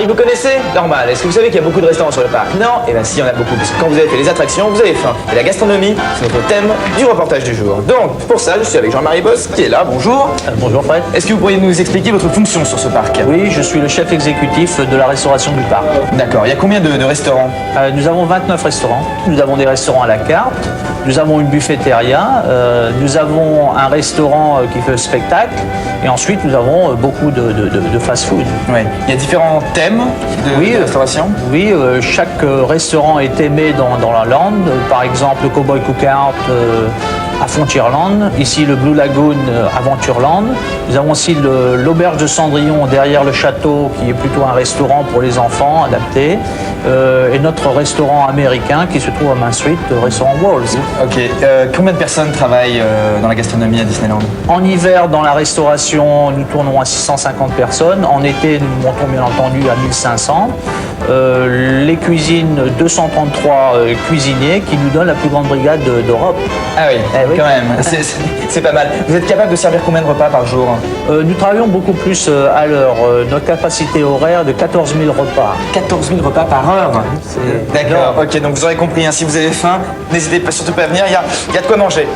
Et vous connaissez? Normal. Est-ce que vous savez qu'il y a beaucoup de restaurants sur le parc? Non? Eh bien si, il y en a beaucoup. Parce que quand vous avez fait les attractions, vous avez faim. Et la gastronomie, c'est notre thème du reportage du jour. Donc, pour ça, je suis avec Jean-Marie Boss, qui est là. Bonjour. Bonjour Fred. Est-ce que vous pourriez nous expliquer votre fonction sur ce parc? Oui, je suis le chef exécutif de la restauration du parc. D'accord. Il y a combien de restaurants? Nous avons 29 restaurants. Nous avons des restaurants à la carte. Nous avons une buffeteria. Nous avons un restaurant qui fait le spectacle. Et ensuite, nous avons beaucoup de fast-food. Oui. Il y a différents thèmes de restauration? Oui, chaque restaurant est aimé dans la lande. Par exemple, le Cowboy Cookout à Frontierland. Ici, le Blue Lagoon à Aventureland. Nous avons aussi l'auberge de Cendrillon derrière le château, qui est plutôt un restaurant pour les enfants adapté. Et notre restaurant américain qui se trouve à Main Street, le restaurant Walls. Ok. Combien de personnes travaillent dans la gastronomie à Disneyland? En hiver, dans la restauration, nous tournons à 650 personnes. En été, nous montons bien entendu à 1500. Les cuisines, 233 cuisiniers qui nous donnent la plus grande brigade d'Europe. Ah oui, oui. Quand même. C'est pas mal. Vous êtes capable de servir combien de repas par jour? Nous travaillons beaucoup plus à l'heure. Notre capacité horaire est de 14 000 repas. 14 000 repas par heure? D'accord, ok, donc vous aurez compris, hein, si vous avez faim, n'hésitez pas, surtout pas à venir, il y a de quoi manger.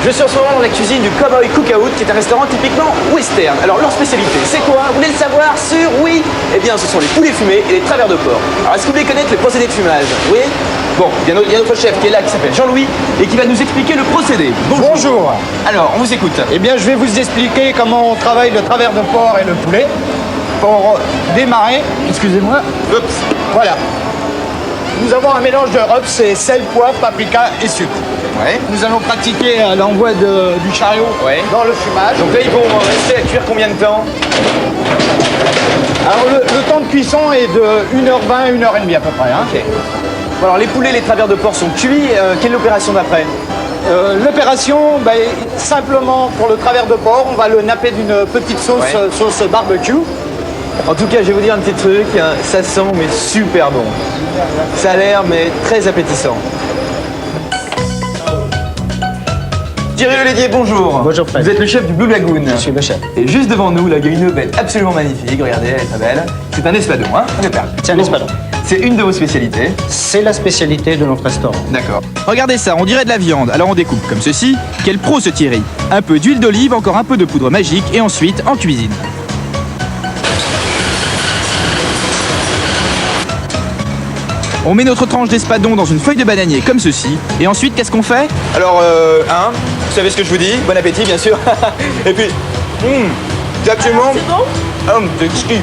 Je suis en ce moment dans la cuisine du Cowboy Cookout, qui est un restaurant typiquement western. Alors leur spécialité, c'est quoi? Vous voulez le savoir? Sûr? Oui? Eh bien, ce sont les poulets fumés et les travers de porc. Alors est-ce que vous voulez connaître les procédés de fumage? Oui? Bon, il y a notre chef qui est là, qui s'appelle Jean-Louis, et qui va nous expliquer le procédé. Bonjour. Alors, on vous écoute. Eh bien, je vais vous expliquer comment on travaille le travers de porc et le poulet. Pour démarrer, excusez-moi, voilà. Nous avons un mélange de herbes, c'est sel, poivre, paprika et sucre. Ouais. Nous allons pratiquer l'envoi du chariot dans le fumage. Donc là, ils vont rester à cuire combien de temps? Alors, le temps de cuisson est de 1h20 à 1h30 à peu près. Hein. Ok. Bon, alors, les poulets et les travers de porc sont cuits. Quelle est l'opération d'après? L'opération, simplement pour le travers de porc, on va le napper d'une petite sauce barbecue. En tout cas, je vais vous dire un petit truc, hein, ça sent mais super bon. Ça a l'air mais très appétissant. Thierry Lelédier, bonjour. Bonjour Fred. Vous êtes le chef du Blue Lagoon. Je suis le chef. Et juste devant nous, là, il y a une bête absolument magnifique. Regardez, elle est très belle. C'est un espadon, hein? C'est un espadon. C'est une de vos spécialités. C'est la spécialité de notre restaurant. D'accord. Regardez ça, on dirait de la viande. Alors on découpe comme ceci. Quel pro ce Thierry. Un peu d'huile d'olive, encore un peu de poudre magique et ensuite en cuisine. On met notre tranche d'espadon dans une feuille de bananier comme ceci. Et ensuite, qu'est-ce qu'on fait? Alors, vous savez ce que je vous dis? Bon appétit, bien sûr. Et puis, c'est absolument... C'est bon? C'est exquis.